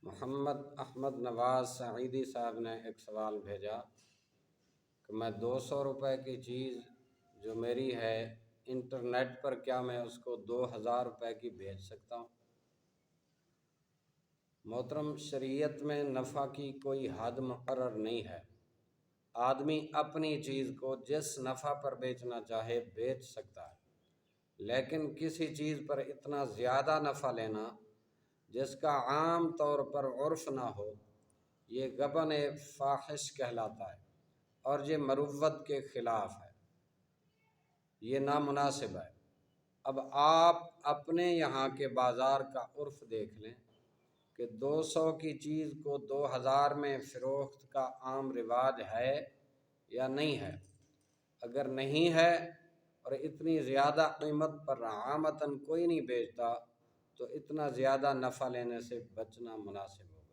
محمد احمد نواز سعیدی صاحب نے ایک سوال بھیجا کہ میں 200 روپے کی چیز جو میری ہے انٹرنیٹ پر، کیا میں اس کو 2000 روپے کی بھیج سکتا ہوں؟ محترم، شریعت میں نفع کی کوئی حد مقرر نہیں ہے۔ آدمی اپنی چیز کو جس نفع پر بیچنا چاہے بیچ سکتا ہے، لیکن کسی چیز پر اتنا زیادہ نفع لینا جس کا عام طور پر عرف نہ ہو، یہ غبن فاحش کہلاتا ہے اور یہ مروت کے خلاف ہے، یہ نامناسب ہے۔ اب آپ اپنے یہاں کے بازار کا عرف دیکھ لیں کہ 200 کی چیز کو 2000 میں فروخت کا عام رواج ہے یا نہیں ہے۔ اگر نہیں ہے اور اتنی زیادہ قیمت پر عامتاً کوئی نہیں بیچتا، تو اتنا زیادہ نفع لینے سے بچنا مناسب ہوگا۔